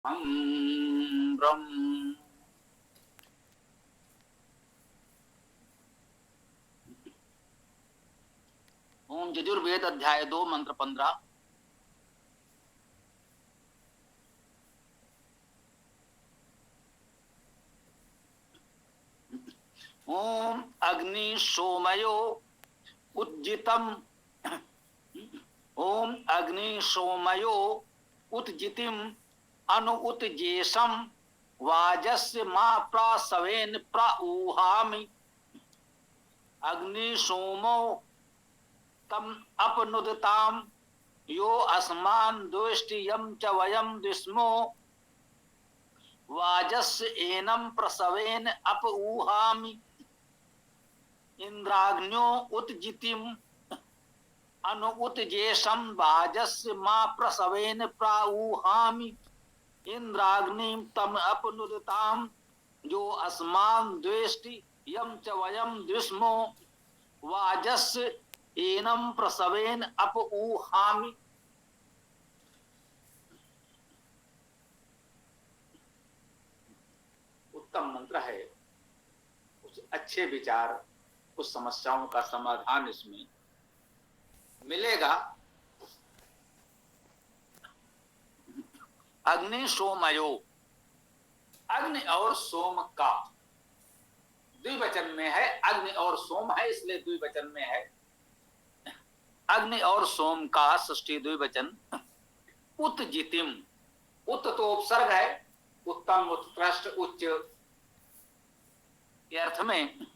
ब्रह्म। ओम यजुर्वेद अध्याय 2 मंत्र 15। ओम अग्नि सोमयो उज्जितम। ओम अग्नि सोमयो उत्जितिम अनु उत्जेशम वाजस्य मा प्रासवेन प्रऊहामि। अग्नि सोमो तम अपनुदताम यो अस्मान दुष्टियम च वयम दुष्मो वाजस्य एनम प्रसवेन अपऊहामि। इंद्राग्न्यो उत्जितिम अनु उत्जेशम वाजस्य मा प्रसवेन प्राऊहामि। इंद्राग्निम तम अपनुदताम जो अस्मान द्वेष्टि यम च वयम द्विष्मो वाजस्य एनम प्रसवेन अपऊहामि। उत्तम मंत्र है। कुछ अच्छे विचार, कुछ समस्याओं का समाधान इसमें मिलेगा। अग्नि सोमयो, अग्नि और सोम का द्विवचन में है। अग्नि और सोम है इसलिए द्विवचन में है। अग्नि और सोम का षष्ठी द्विवचन। उत्जितिम, उत तो उपसर्ग है, उत्तम उत्कृष्ट उच्च के अर्थ में।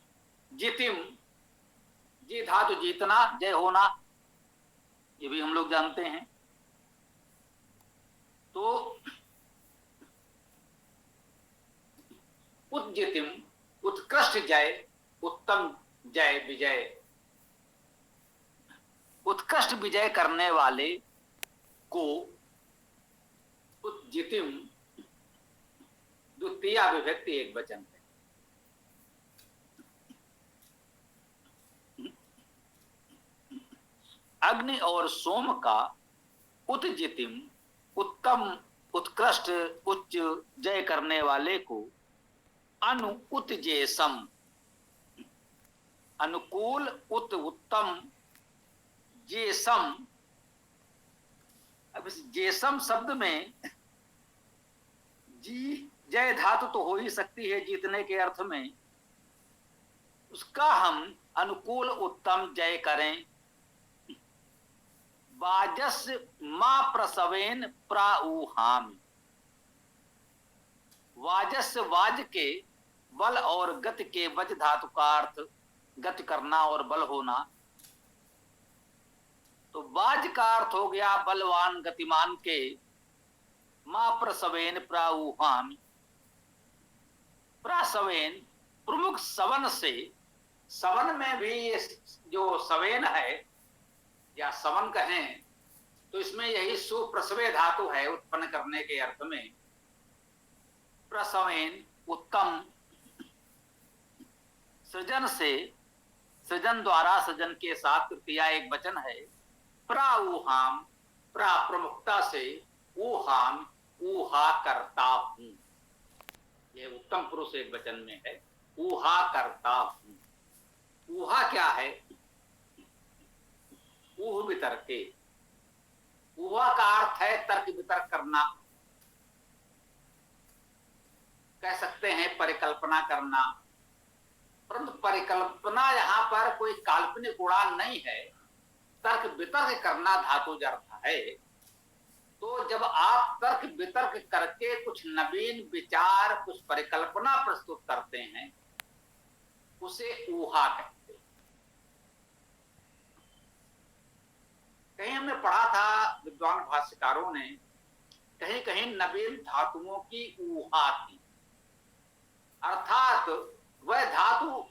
जितिम, जी धातु जीतना, जय होना, ये भी हम लोग जानते हैं। तो उज्जितिम उत्कृष्ट जय, उत्तम जय, विजय, उत्कृष्ट विजय करने वाले को उज्जितिम द्वितीय विभक्ति एक वचन है। अग्नि और सोम का उत्जितिम उत्तम उत्कृष्ट उच्च जय करने वाले को अनु उत्जेसम, अनुकूल उत उत्तम जेसम। अब इस जेसम शब्द में जी जय धातु तो हो ही सकती है जीतने के अर्थ में, उसका हम अनुकूल उत्तम जय करें। वाजस्य मा प्रसवेन प्राऊहामि। वाजस्य वाज के बल और गति के वज धातु का अर्थ गति करना और बल होना। तो वाज का अर्थ हो गया बलवान गतिमान के। मा प्रसवेन प्राऊहामि, प्रसवेन प्रमुख सवन से, सवन में भी जो सवेन है या सवन कहें तो इसमें यही सुप्रसवे धातु है उत्पन्न करने के अर्थ में। प्रसवेन उत्तम, सृजन से, सृजन द्वारा, सृजन के साथ तृतीया एक वचन है। प्राऊहाम, प्रा प्रमुखता से, ऊहाम ऊहा करता हूं, यह उत्तम पुरुष एक वचन में है। ऊहा करता हूं। ऊहा क्या है? ऊह वितर्के, ऊहा का अर्थ है तर्क वितर्क करना, कह सकते हैं परिकल्पना करना। परंतु परिकल्पना यहां पर कोई काल्पनिक उड़ान नहीं है, तर्क वितर्क करना धातुज अर्थ है। तो जब आप तर्क वितर्क करके कुछ नवीन विचार, कुछ परिकल्पना प्रस्तुत करते हैं, उसे ऊहा कहते हैं। कहीं हमने पढ़ा था विद्वान भाष्यकारों ने, कहीं कहीं नवीन धातुओं की ऊहा थी, अर्थात वह धातु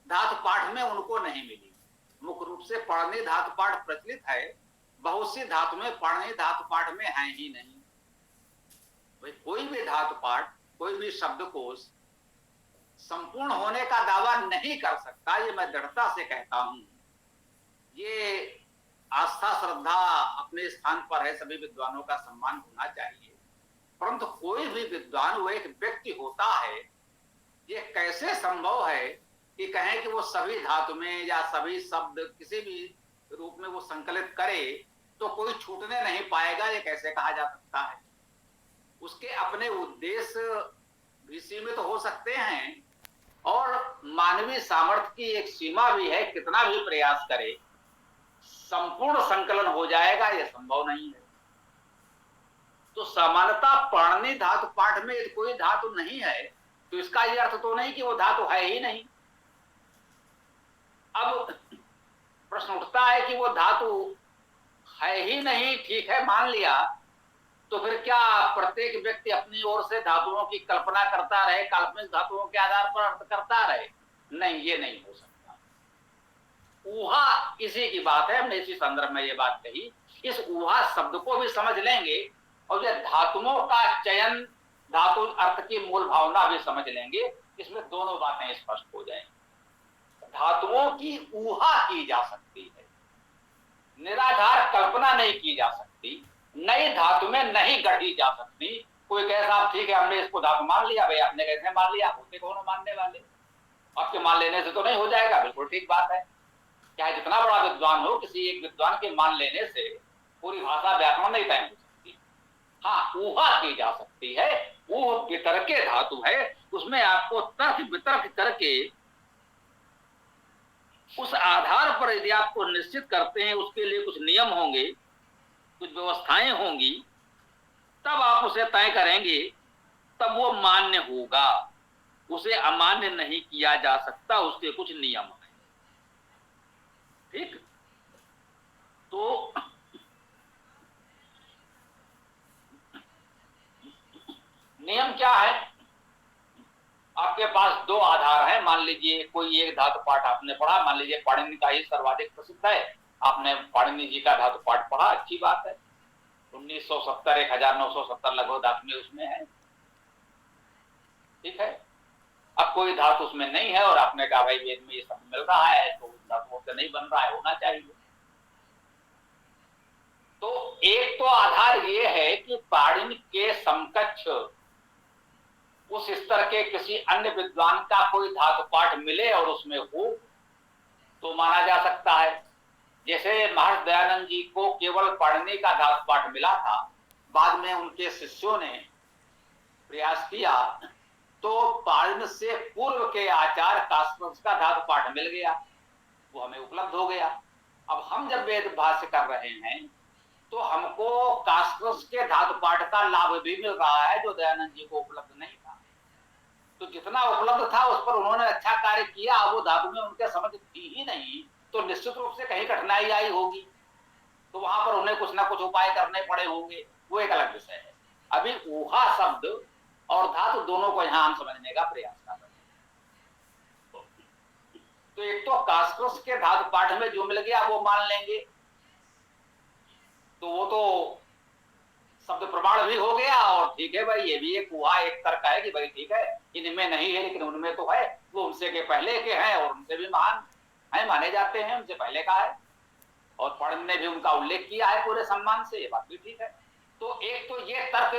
धातु पाठ में उनको नहीं मिली। मुख्य रूप से पढ़ने धातु पाठ प्रचलित है, बहुत सी धातु में पढ़ने धातु पाठ में है ही नहीं। भाई कोई भी धातु पाठ, कोई भी शब्दकोश संपूर्ण होने का दावा नहीं कर सकता, ये मैं दृढ़ता से कहता हूं। ये आस्था श्रद्धा अपने स्थान पर है, सभी विद्वानों का सम्मान होना चाहिए। परंतु कोई भी विद्वान वो एक व्यक्ति होता है। ये कैसे संभव है कि कहें कि वो सभी धातु में या सभी शब्द किसी भी रूप में वो संकलित करे तो कोई छूटने नहीं पाएगा, ये कैसे कहा जा सकता है? उसके अपने उद्देश्य भी सीमित हो सकते हैं और मानवीय सामर्थ्य की एक सीमा भी है, कितना भी प्रयास करे संपूर्ण संकलन हो जाएगा यह संभव नहीं है। तो सामान्यता पाणिनि धातु पाठ में कोई धातु नहीं है तो इसका यह अर्थ तो नहीं कि वो धातु है ही नहीं। अब प्रश्न उठता है कि वो धातु है ही नहीं, ठीक है मान लिया, तो फिर क्या प्रत्येक व्यक्ति अपनी ओर से धातुओं की कल्पना करता रहे, काल्पनिक धातुओं के आधार पर अर्थ करता रहे? नहीं, ये नहीं हो सकता। ऊहा इसी की बात है, हमने इसी संदर्भ में ये बात कही। इस ऊहा शब्द को भी समझ लेंगे और ये धातुओं का चयन, धातु अर्थ की मूल भावना भी समझ लेंगे, इसमें दोनों बातें स्पष्ट हो जाएंगी। धातुओं की ऊहा की जा सकती है, निराधार कल्पना नहीं की जा सकती, नई धातु में नहीं गढ़ी जा सकती। कोई कहे साहब ठीक है हमने इसको धातु मान लिया, भाई आपने कैसे मान लिया? होते कौन मानने वाले? आपके मान लेने से तो नहीं हो जाएगा, बिल्कुल ठीक बात है। चाहे जितना बड़ा विद्वान हो, किसी एक विद्वान के मान लेने से पूरी भाषा व्याकरण नहीं तय हो सकती। हाँ, ऊहा की जा सकती है, वो वितर्के धातु है, उसमें आपको तर्क वितर्क करके उस आधार पर यदि आपको निश्चित करते हैं, उसके लिए कुछ नियम होंगे, कुछ व्यवस्थाएं होंगी, तब आप उसे तय करेंगे, तब वो मान्य होगा। उसे अमान्य नहीं किया जा सकता, उसके कुछ नियम हैं। ठीक, तो नियम क्या है? आपके पास दो आधार हैं। मान लीजिए कोई एक धातु पाठ आपने पढ़ा, मान लीजिए पाणिनि का ही सर्वाधिक प्रसिद्ध है, आपने पाणिनि जी का धातु पाठ पढ़ा, अच्छी बात है। 1970 1970 लगभग धातु में उसमें है, ठीक है। अब कोई धातु उसमें नहीं है और आपने कहा भाई वेद में ये सब मिल रहा है तो उस धातुओं से नहीं बन रहा है, होना चाहिए। तो एक तो आधार ये है कि पाणिनि के समकक्ष उस स्तर के किसी अन्य विद्वान का कोई धातु पाठ मिले और उसमें हो तो माना जा सकता है। जैसे महर्षि दयानंद जी को केवल पाणिनि का धातु पाठ मिला था, बाद में उनके शिष्यों ने प्रयास किया तो पाणिनि से पूर्व के आचार्य कास्कस का धातु पाठ मिल गया, वो हमें उपलब्ध हो गया। अब हम जब वेद भाष्य कर रहे हैं तो हमको कास्कस के धातु पाठ का लाभ भी मिल रहा है जो दयानंद जी को उपलब्ध नहीं था। तो जितना उपलब्ध था उस पर उन्होंने अच्छा कार्य किया, वो धातु में उनके समझ थी ही नहीं तो निश्चित रूप से कहीं कठिनाई आई होगी, तो वहां पर उन्हें कुछ ना कुछ उपाय करने पड़े होंगे, वो एक अलग विषय है। अभी ऊहा शब्द और धातु दोनों को यहां हम समझने का प्रयास कर रहे हैं। तो एक तो कास्कस के धातु पाठ में जो मिल गया वो मान लेंगे, तो वो तो शब्द प्रमाण भी हो गया और ठीक है भाई, ये भी एक ऊहा एक तर्क है कि भाई ठीक है इनमें नहीं है लेकिन उनमें तो है, वो उनसे के पहले के हैं और उनसे भी महान है, माने जाते हैं, उनसे पहले का है और पाणिनि ने भी उनका उल्लेख किया है पूरे सम्मान से, ये बात भी ठीक है। तो एक तो ये तर्क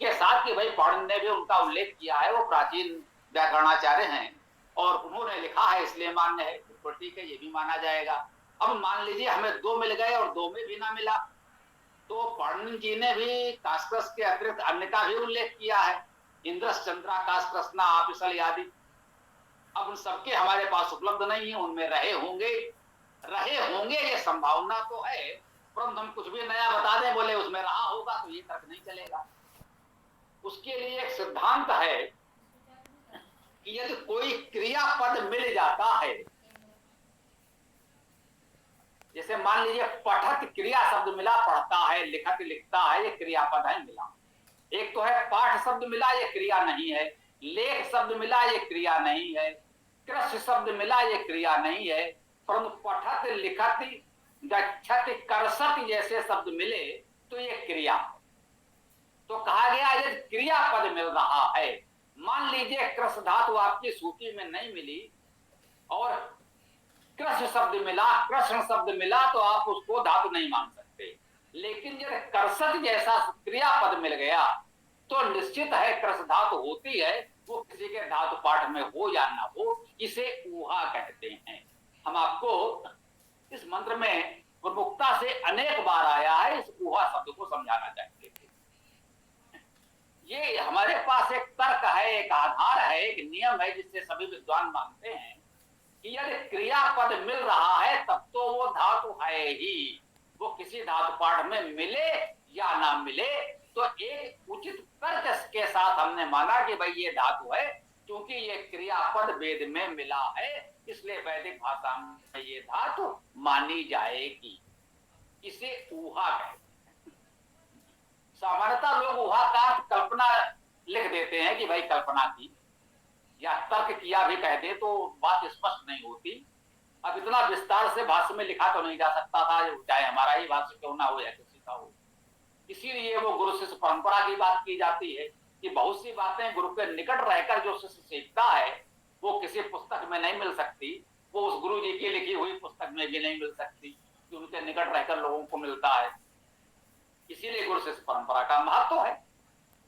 के साथ कि भाई पाणिनि ने भी उनका उल्लेख किया है, वो प्राचीन व्याकरणाचार्य हैं और उन्होंने लिखा है इसलिए मान्य है, बिल्कुल ठीक है, ये भी माना जाएगा। अब मान लीजिए हमें दो मिल गए और दो में भी ना मिला, तो पाणिनि जी ने भी कास्कस के अतिरिक्त अन्य का भी उल्लेख किया है, इंद्रस चंद्रा कास्कसना आपिसल आदि। अब उन सबके हमारे पास उपलब्ध नहीं है, उनमें रहे होंगे ये संभावना तो है, परंतु हम कुछ भी नया बता दें बोले उसमें रहा होगा तो ये तर्क नहीं चलेगा। उसके लिए एक सिद्धांत है कि यदि कोई क्रियापद मिल जाता है, जैसे मान लीजिए पठत क्रिया शब्द मिला, पढ़ता है, लिखत लिखता है, ये क्रियापद है मिला। एक तो है पाठ शब्द मिला, ये क्रिया नहीं है, लेख शब्द मिला, ये क्रिया नहीं है, कृष्ण शब्द मिला, ये क्रिया नहीं है, परंतु पठत लिखत गच्छत करसत जैसे शब्द मिले तो ये क्रिया है। तो कहा गया यदि क्रियापद मिल रहा है, मान लीजिए कृष्ण धातु आपकी सूची में नहीं मिली और कृष्ण शब्द मिला, कृष्ण शब्द मिला, तो आप उसको धातु नहीं मान सकते। लेकिन जब करसत जैसा क्रियापद मिल गया तो निश्चित है कृष धातु होती है, वो किसी के धातु पाठ में हो या ना हो, इसे ऊहा कहते हैं। हम आपको इस मंत्र में प्रमुखता से अनेक बार आया है, इस ऊहा शब्द को समझाना चाहते थे। ये हमारे पास एक तर्क है, एक आधार है, एक नियम है, जिससे सभी विद्वान मानते हैं कि यदि क्रियापद मिल रहा है तब तो वो धातु है ही। वो किसी धातु पाठ में मिले या ना मिले, तो एक उचित तर्क के साथ हमने माना कि भाई ये धातु है, क्योंकि ये क्रियापद वेद में मिला है, इसलिए वैदिक भाषा में ये धातु मानी जाएगी। इसे ऊहा कहते हैं। सामान्यतः लोग ऊहा का कल्पना लिख देते हैं कि भाई कल्पना की, या तर्क किया भी कहते तो बात स्पष्ट नहीं होती। अब इतना विस्तार से भाष्य में लिखा तो नहीं जा सकता था, चाहे हमारा ही भाष्य क्यों ना हो या किसी का हो। इसीलिए वो गुरु शिष्य परंपरा की बात की जाती है कि बहुत सी बातें गुरु के निकट रहकर जो शिष्य सीखता है वो किसी पुस्तक में नहीं मिल सकती, वो उस गुरु जी की लिखी हुई पुस्तक में भी नहीं मिल सकती, जो उनके निकट रहकर लोगों को मिलता है। इसीलिए गुरु शिष्य परंपरा का महत्व है,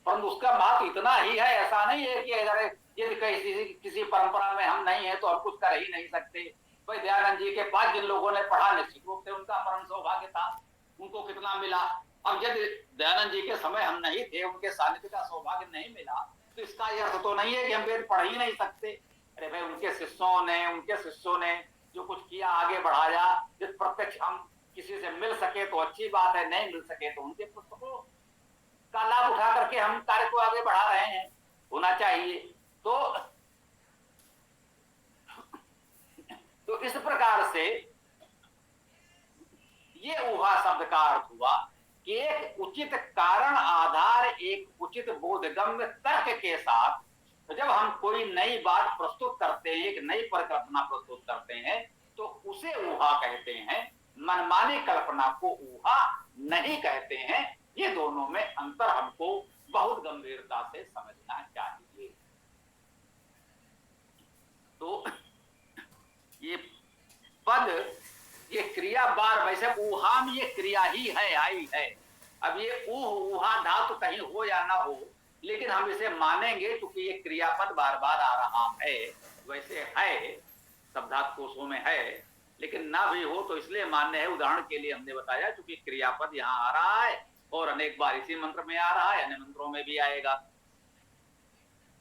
परंतु उसका महत्व इतना ही है, ऐसा नहीं है कि अगर यदि किसी परंपरा में हम नहीं है तो हम कुछ कर ही नहीं सकते। भाई दयानंद जी के पास जिन लोगों ने पढ़ा, निश्चित रूप से उनका परम सौभाग्य था, उनको कितना मिला। अब यदि दयानंद जी के समय हम नहीं थे, उनके सानिध्य का सौभाग्य नहीं मिला, तो इसका यह अर्थ तो नहीं है कि हम वेद पढ़ ही नहीं सकते। अरे भाई उनके शिष्यों ने जो कुछ किया, आगे बढ़ाया, जिस प्रत्यक्ष हम किसी से मिल सके तो अच्छी बात है, नहीं मिल सके तो उनके पुस्तकों का लाभ उठा करके हम कार्य को आगे बढ़ा रहे हैं, होना चाहिए। तो इस प्रकार से ये ऊहा शब्द का अर्थ हुआ कि एक उचित कारण आधार, एक उचित बोधगम्य तर्क के साथ जब हम कोई नई बात प्रस्तुत करते हैं, एक नई परिकल्पना प्रस्तुत करते हैं, तो उसे ऊहा कहते हैं। मनमानी कल्पना को ऊहा नहीं कहते हैं। ये दोनों में अंतर हमको बहुत गंभीरता से समझना चाहिए। तो ये पद, ये क्रिया बार, वैसे ऊहाम ये क्रिया ही है, आई है। अब ये ऊहा धातु कहीं हो या ना हो, लेकिन हम इसे मानेंगे क्योंकि ये क्रियापद बार बार आ रहा है। वैसे है, शब्दार्थ कोशों में है, लेकिन ना भी हो तो इसलिए मान्य है। उदाहरण के लिए हमने बताया क्योंकि क्रियापद यहाँ आ रहा है और अनेक बार इसी मंत्र में आ रहा है, अन्य मंत्रों में भी आएगा।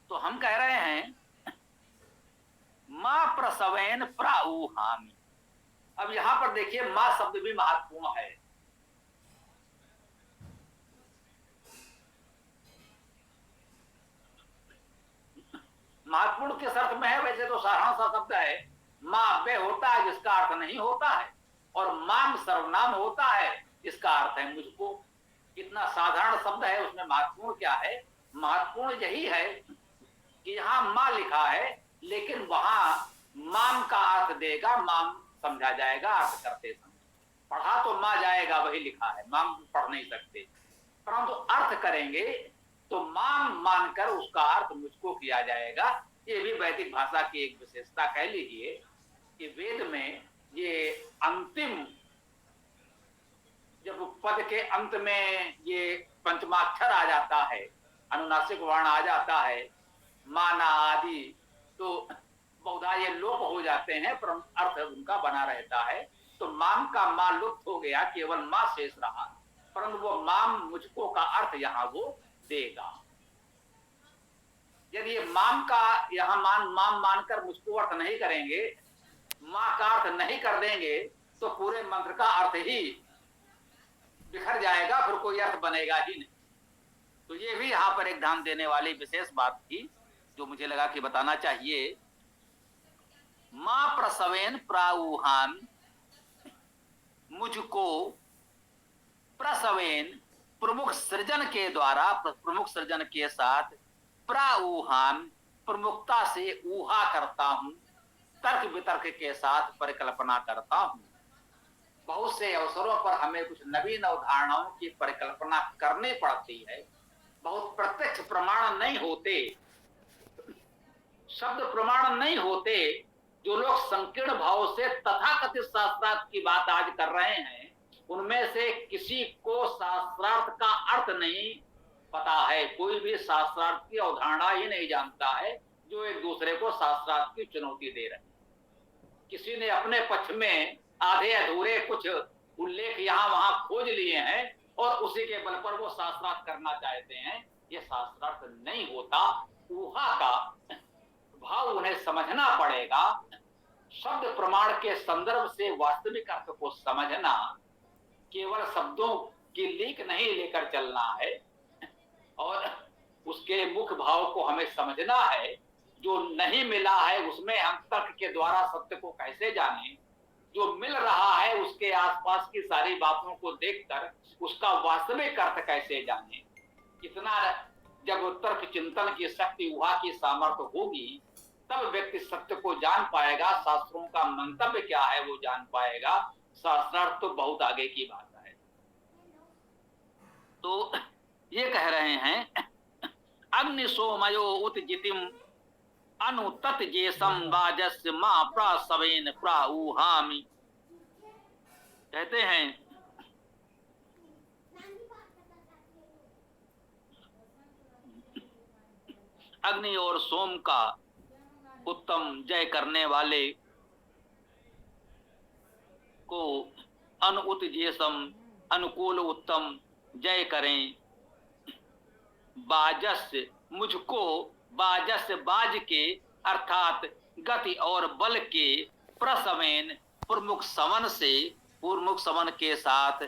तो हम कह रहे हैं मां प्रसवेन प्राऊहामि। अब यहां पर देखिए मां शब्द भी महत्वपूर्ण है। महत्वपूर्ण किस अर्थ में है? वैसे तो साधारण सा शब्द है, मां अव्यय होता है जिसका अर्थ नहीं होता है, और माम सर्वनाम होता है जिसका अर्थ है मुझको। कितना साधारण शब्द है, उसमें महत्वपूर्ण क्या है? महत्वपूर्ण यही है कि यहाँ मां लिखा है, लेकिन वहां माम का अर्थ देगा, माम समझा जाएगा अर्थ करते समय। पढ़ा तो मां जाएगा, वही लिखा है, माम पढ़ नहीं सकते, परंतु अर्थ करेंगे तो माम मानकर उसका अर्थ मुझको किया जाएगा। ये भी वैदिक भाषा की एक विशेषता कह लीजिए कि वेद में ये अंतिम, जब पद के अंत में ये पंचमाक्षर आ जाता है, अनुनासिक वर्ण आ जाता है, माना आदि, तो बहुधा ये लोप हो जाते हैं, पर अर्थ उनका बना रहता है। तो माम का मां लुप्त हो गया, केवल मां शेष रहा, परंतु वो माम मुझको का अर्थ यहाँ वो देगा। यदि माम का यहाँ माम मानकर मुझको अर्थ नहीं करेंगे, मां का अर्थ नहीं कर देंगे, तो पूरे मंत्र का अर्थ ही बिखर जाएगा, फिर कोई अर्थ बनेगा ही नहीं। तो ये भी यहाँ पर एक ध्यान देने वाली विशेष बात थी जो मुझे लगा कि बताना चाहिए। मां प्रसवेन प्राऊहाम, मुझको प्रसवेन प्रमुख सृजन के द्वारा, प्रमुख सृजन के साथ, प्राऊहाम प्रमुखता से ऊहा करता हूं, तर्क वितर्क के साथ परिकल्पना करता हूं। बहुत से अवसरों पर हमें कुछ नवीन अवधारणाओं की परिकल्पना करनी पड़ती है। बहुत प्रत्यक्ष प्रमाण नहीं होते, शब्द प्रमाण नहीं होते। जो लोग संकीर्ण भाव से तथाकथित शास्त्रार्थ की बात आज कर रहे हैं, उनमें से किसी को शास्त्रार्थ का अर्थ नहीं पता है, कोई भी शास्त्रार्थ की अवधारणा ही नहीं जानता है जो एक दूसरे को शास्त्रार्थ की चुनौती दे रहे हैं। किसी ने अपने पक्ष में आधे अधूरे कुछ उल्लेख यहां वहां खोज लिए हैं और उसी के बल पर वो शास्त्रार्थ करना चाहते हैं। ये शास्त्रार्थ नहीं होता। ऊहा का भाव उन्हें समझना पड़ेगा। शब्द प्रमाण के संदर्भ से वास्तविक अर्थ को समझना, केवल शब्दों की लीक नहीं लेकर चलना है और उसके मुख्य भाव को हमें समझना है। जो नहीं मिला है उसमें हम तर्क के द्वारा सत्य को कैसे जानें, जो मिल रहा है उसके आसपास की सारी बातों को देखकर उसका वास्तविक अर्थ कैसे जानें। इतना जब तर्क चिंतन की शक्ति, वहां की सामर्थ्य होगी, तब व्यक्ति सत्य को जान पाएगा। शास्त्रों का मंतव्य क्या है वो जान पाएगा। शास्त्रार्थ तो बहुत आगे की बात है। तो ये कह रहे हैं, अग्नि सोमयो उत्जितिम अनुतत जेसम वाजस्य मां प्रासवेन प्राऊहामि। कहते हैं अग्नि और सोम का उत्तम जय करने वाले को अनुत जेसम अनुकूल उत्तम जय करें। बाजस्य मुझको, बाजस्य बाज के अर्थात गति और बल के, प्रसवेन प्रमुख सवन से, प्रमुख सवन के साथ,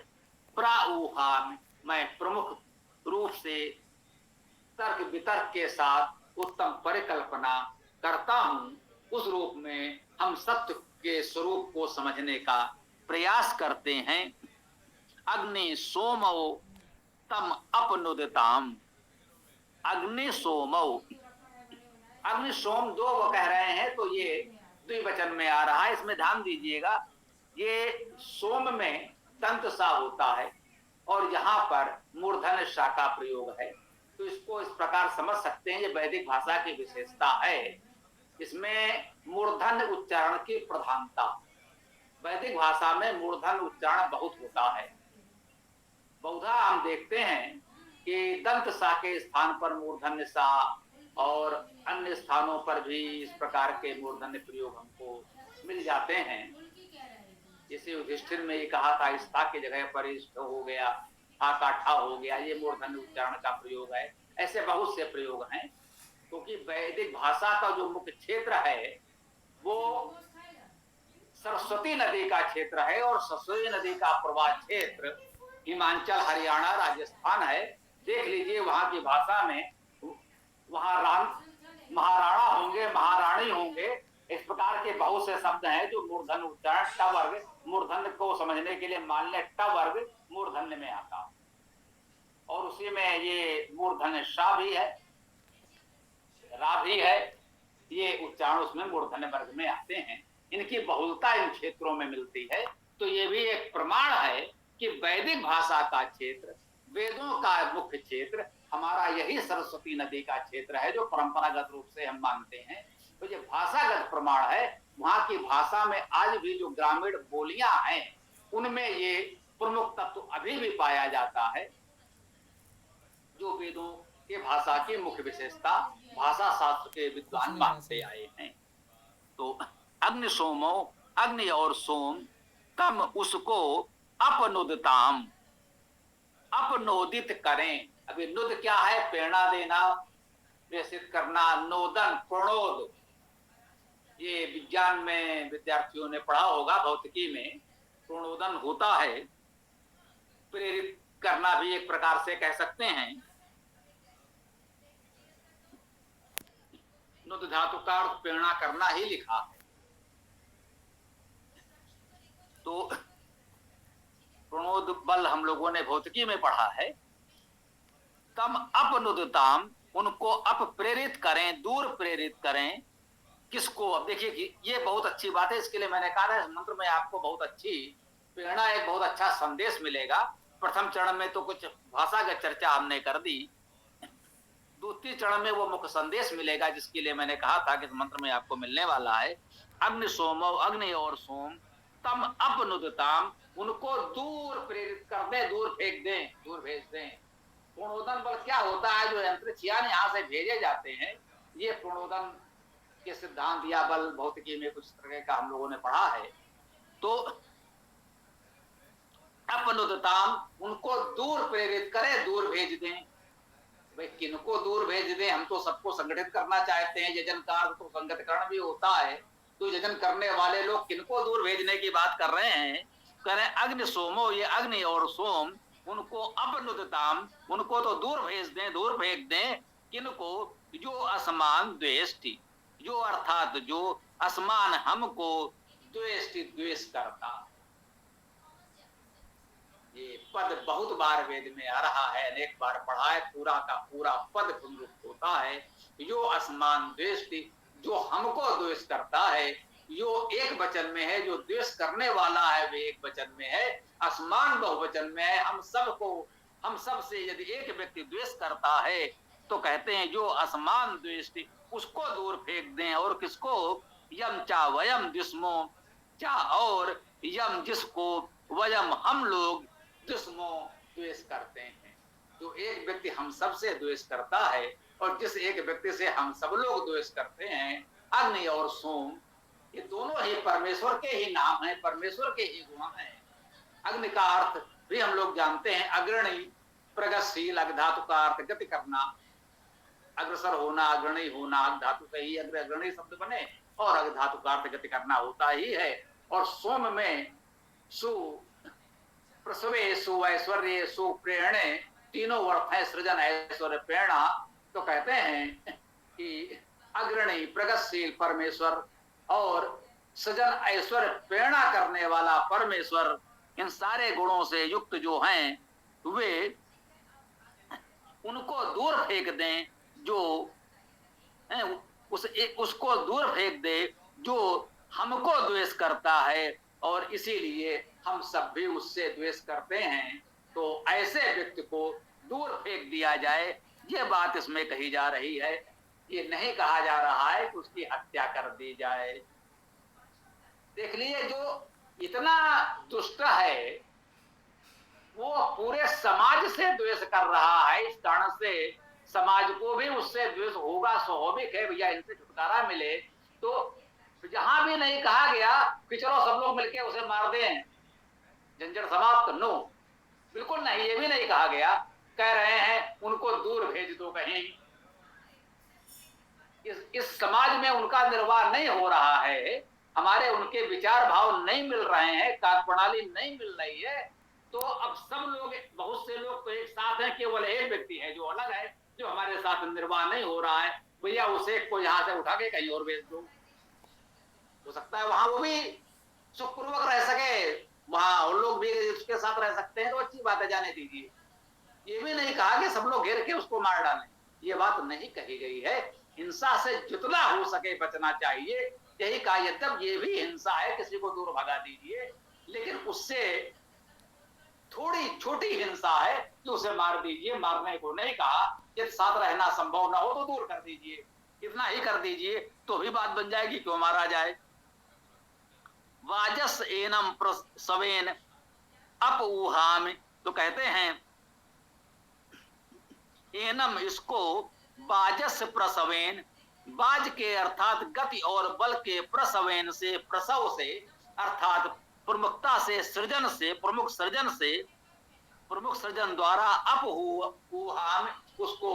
प्राऊहान मैं प्रमुख रूप से तर्क वितर्क के साथ उत्तम परिकल्पना करता हूं। उस रूप में हम सत्य के स्वरूप को समझने का प्रयास करते हैं। अग्नि सोमो तम अपनुदताम। अग्नि सोमो, अग्नि सोम दो वो कह रहे हैं तो ये द्विवचन में आ रहा है। इसमें ध्यान दीजिएगा, ये सोम में दंत सा होता है और यहाँ पर मूर्धन सा का प्रयोग है। तो इसको इस प्रकार समझ सकते हैं, ये वैदिक भाषा की विशेषता है। इसमें मूर्धन उच्चारण की प्रधानता। वैदिक भाषा में मूर्धन उच्चारण बहुत होता है। बहुधा हम देखते हैं कि दंत सा के स्थान पर मूर्धन्य सा और अन्य स्थानों पर भी इस प्रकार के मूर्धन्य प्रयोग हमको मिल जाते हैं। जैसे युधिष्ठिर में ये कहा था, स्था की जगह पर इष्ट हो गया, ठा का ठा हो गया, ये मूर्धन्य उच्चारण का प्रयोग है। ऐसे बहुत से प्रयोग हैं, क्योंकि वैदिक भाषा का जो मुख्य क्षेत्र है वो सरस्वती नदी का क्षेत्र है और सरस्वती नदी का प्रवाह क्षेत्र हिमाचल, हरियाणा, राजस्थान है। देख लीजिए वहां की भाषा में, वहां महाराणा होंगे, महारानी होंगे, इस प्रकार के बहुत से शब्द हैं जो मूर्धन उच्चारण ट वर्ग, मूर्धन को समझने के लिए मान ले ट वर्ग मूर्धन्य में आता है। और उसी में ये मूर्धन्य शा भी है, रा भी है, ये उच्चारण उसमें मूर्धन्य वर्ग में आते हैं। इनकी बहुलता इन क्षेत्रों में मिलती है। तो ये भी एक प्रमाण है कि वैदिक भाषा का क्षेत्र, वेदों का मुख्य क्षेत्र हमारा यही सरस्वती नदी का क्षेत्र है, जो परंपरागत रूप से हम मानते हैं। तो ये भाषागत प्रमाण है। वहां की भाषा में आज भी जो ग्रामीण बोलियां हैं उनमें ये प्रमुख तत्व अभी भी पाया जाता है, जो वेदों के भाषा की मुख्य विशेषता भाषा शास्त्र के विद्वान मानते आए हैं। तो अग्नि सोमो, अग्नि और सोम, तम उसको अपनुदताम, अपनोदित करें। अभी नुद क्या है? प्रेरणा देना, प्रेषित करना। नोदन, प्रणोद, ये विज्ञान में विद्यार्थियों ने पढ़ा होगा, भौतिकी में प्रणोदन होता है। प्रेरित करना भी एक प्रकार से कह सकते हैं। नुद धातु का अर्थ प्रेरणा करना ही लिखा है। तो प्रणोद बल हम लोगों ने भौतिकी में पढ़ा है। तम अपनुदताम, उनको अप प्रेरित करें, दूर प्रेरित करें। किसको? अब देखिए कि ये बहुत अच्छी बात है। इसके लिए मैंने कहा था इस मंत्र में आपको बहुत अच्छी प्रेरणा, एक बहुत अच्छा संदेश मिलेगा। प्रथम चरण में तो कुछ भाषागत चर्चा हमने कर दी, द्वितीय चरण में वो मुख्य संदेश मिलेगा जिसके लिए मैंने कहा था कि इस मंत्र में आपको मिलने वाला है। अग्नि सोमो, अग्नि और सोम, तम अपनुदताम, उनको दूर प्रेरित कर दें, दूर फेंक दें, दूर भेज दें। प्रणोदन बल क्या होता है? जो अंतरिक्ष यान यहाँ से भेजे जाते हैं, ये प्रणोदन के सिद्धांत या बल भौतिकी में कुछ तरह का हम लोगों ने पढ़ा है। तो अपनुदताम, उनको दूर प्रेरित करें, दूर भेज दें। भाई किनको दूर भेज दें? हम तो सबको संगठित करना चाहते हैं, यजन कार्य तो संगठितकरण भी होता है। तो यजन करने वाले लोग किनको दूर भेजने की बात कर रहे हैं? कह रहे हैं अग्नि सोमो, ये अग्नि और सोम, उनको अपनुदताम, उनको तो दूर भेज दें, दूर फेंक दें। किनको? जो असमान द्वेष्टि, जो अर्थात जो असमान हमको द्वेष्टि, द्वेष करता। ये पद बहुत बार वेद में आ रहा है, अनेक बार पढ़ा है, पूरा का पूरा पद पुनरुक्त होता है। जो असमान द्वेष्टि, जो हमको द्वेष करता है। जो एक वचन में है, जो द्वेष करने वाला है वे एक वचन में है, असमान बहुवचन में है। हम सबको, हम सब से यदि एक व्यक्ति द्वेष करता है तो कहते हैं जो असमान द्वेष्टि, उसको दूर फेंक दें। और किसको? यम चा वयम दुष्मो, चा और यम, जिसको वयम हम लोग दुष्मो द्वेष करते हैं। जो एक व्यक्ति हम सब से द्वेष करता है और जिस एक व्यक्ति से हम सब लोग द्वेष करते हैं, अग्नि और सोम, ये दोनों ही परमेश्वर के ही नाम है, परमेश्वर के ही गुण है। अग्नि का अर्थ भी हम लोग जानते हैं, अग्रणी प्रगतिशील। अग्नि धातु का अर्थ गति करना, अग्रसर होना, अग्रणी होना। अग्नि धातु से ही अग्रणी शब्द बने और अग्नि धातु का अर्थ गति करना होता ही है। और सोम में सु प्रसवे, सु ऐश्वर्य, सु प्रेरणे, तीनों अर्थ है सृजन, ऐश्वर्य, प्रेरणा। तो कहते हैं कि अग्रणी प्रगतिशील परमेश्वर और सृजन, ऐश्वर्य, प्रेरणा करने वाला परमेश्वर, इन सारे गुणों से युक्त जो हैं वे उनको दूर फेंक दें। जो उसको दूर फेंक दे जो हमको द्वेष करता है, और इसीलिए हम सब भी उससे द्वेष करते हैं। तो ऐसे व्यक्ति को दूर फेंक दिया जाए, ये बात इसमें कही जा रही है। ये नहीं कहा जा रहा है कि उसकी हत्या कर दी जाए। देख लीजिए, जो इतना दुष्ट है वो पूरे समाज से द्वेष कर रहा है। इस कारण से समाज को भी उससे द्वेष होगा, स्वाभाविक है। भैया इनसे छुटकारा मिले तो जहां भी नहीं कहा गया कि चलो सब लोग मिलकर उसे मार दें, झंझट समाप्त, नो, बिल्कुल नहीं, ये भी नहीं कहा गया। कह रहे हैं उनको दूर भेज दो कहीं। इस समाज में उनका निर्वाह नहीं हो रहा है, हमारे उनके विचार भाव नहीं मिल रहे हैं, कार्य प्रणाली नहीं मिल रही है। तो अब सब लोग, बहुत से लोग तो एक साथ हैं, केवल एक व्यक्ति है जो अलग है, जो हमारे साथ निर्वाह नहीं हो रहा है। भैया उसे को यहां से उठा के कहीं और भेज दो। हो सकता है वहां वो भी सुखपूर्वक रह सके, वहां और लोग भी उसके साथ रह सकते हैं, तो अच्छी बात है, जाने दीजिए। ये भी नहीं कहा कि सब लोग घेर के उसको मार डालें, ये बात नहीं कही गई है। हिंसा से जितना हो सके बचना चाहिए, यही कहा। यद्यप ये भी हिंसा है, किसी को दूर भगा दीजिए, लेकिन उससे थोड़ी छोटी हिंसा है कि उसे मार दीजिए। मारने को नहीं कहा, यदि साथ रहना संभव ना हो तो दूर कर दीजिए, इतना ही कर दीजिए, तो भी बात बन जाएगी, क्यों मारा जाए। वाजस एनम प्रसवेन अपऊहाम, तो कहते हैं एनम, इसको बाजस प्रसवेन, बाज के अर्थात गति और बल के, प्रसवेन से, प्रसव से, अर्थात प्रमुखता से, सृजन से, प्रमुख सृजन से, प्रमुख सृजन द्वारा अपऊहाम, उसको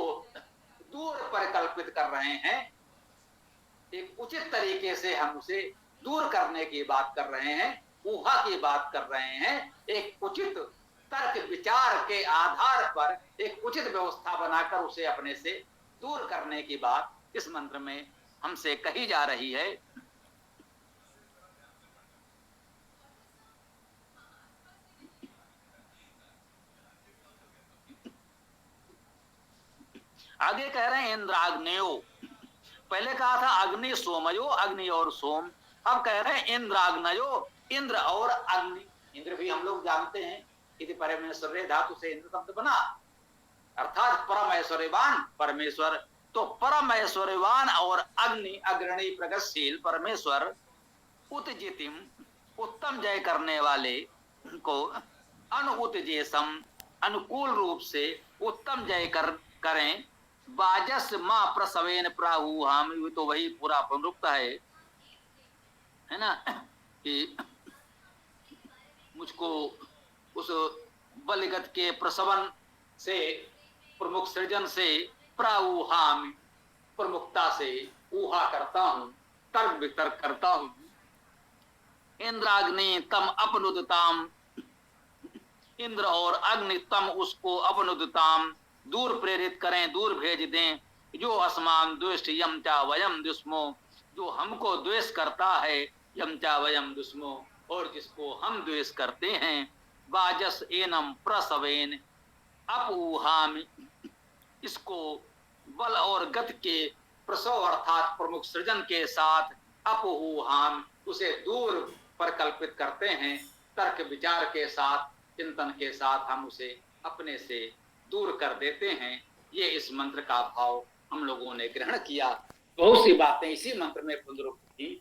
दूर परिकल्पित कर रहे हैं। एक उचित तरीके से हम उसे दूर करने की बात कर रहे हैं, ऊहा की बात कर रहे हैं। एक उचित तर्क विचार के आधार पर एक उचित व्यवस्था बनाकर उसे अपने से दूर करने की बात इस मंत्र में हमसे कही जा रही है। आगे कह रहे हैं इंद्राग्नेयो, पहले कहा था अग्नि सोमयो, अग्नि और सोम, अब कह रहे हैं इंद्राग्नयो, इंद्र और अग्नि। इंद्र भी हम लोग जानते हैं, यदि परमेश्वर धातु से इंद्र शब्द बना, अर्थात परम ऐश्वर्यवान परमेश्वर। तो परम ऐश्वर्यवान और अग्नि, अग्रणी प्रगतिशील परमेश्वर, उत्जितिम, उत्तम जय करने वाले को, अनुउतजेसम, अनुकूल रूप से, उत्तम जय करें। बाजस माँ प्रसवेन प्राहु हम, तो वही पूरा पुनरुक्त है ना, कि मुझको उस बलिगत के प्रसवन से, प्रमुख सृजन से, प्राउहाम प्रमुखता से ऊहा करता हूँ, तर्क वितर्क करता हूँ। इंद्राग्नि तम अपनुदताम, इंद्र और अग्नि तम उसको अपनुदताम दूर प्रेरित करें, दूर भेज दें। जो अस्मान द्वेष्ट यम चा वयम दुष्मो, जो हमको द्वेष करता है, यम चा वयम दुष्मो, और जिसको हम द्वेष करते हैं। बाजस एनम प्रसवेन अपऊहामि, इसको बल और गति के प्रसव अर्थात प्रमुख सृजन के साथ अपऊहाम उसे दूर पर कल्पित करते हैं। तर्क विचार के साथ, चिंतन के साथ हम उसे अपने से दूर कर देते हैं। ये इस मंत्र का भाव हम लोगों ने ग्रहण किया। बहुत सी बातें इसी मंत्र में पुनरुक्त थी,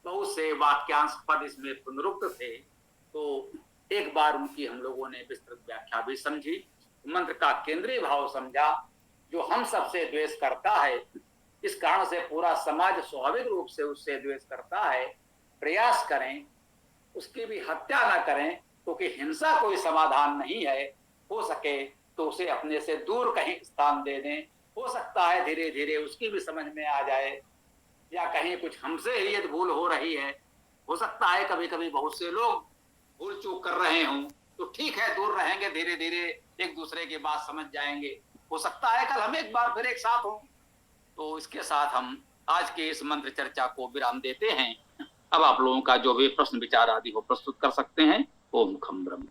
बहुत से वाक्यांश पद इसमें पुनरुक्त थे, तो एक बार उनकी हम लोगों ने विस्तृत व्याख्या भी समझी, मंत्र का केंद्रीय भाव समझा। जो हम सबसे द्वेष करता है, इस कारण से पूरा समाज स्वाभाविक रूप से उससे द्वेष करता है। प्रयास करें उसकी भी हत्या न करें, क्योंकि हिंसा कोई समाधान नहीं है। हो सके तो उसे अपने से दूर कहीं स्थान दे दें। हो सकता है धीरे धीरे उसकी भी समझ में आ जाए, या कहीं कुछ हमसे ही यदि भूल हो रही है, हो सकता है कभी कभी बहुत से लोग भूल चूक कर रहे हों, तो ठीक है, दूर रहेंगे, धीरे धीरे एक दूसरे की बात समझ जाएंगे। हो सकता है कल हम एक बार फिर एक साथ हों। तो इसके साथ हम आज के इस मंत्र चर्चा को विराम देते हैं। अब आप लोगों का जो भी प्रश्न विचार आदि हो प्रस्तुत कर सकते हैं। ओम खम ब्रह्म।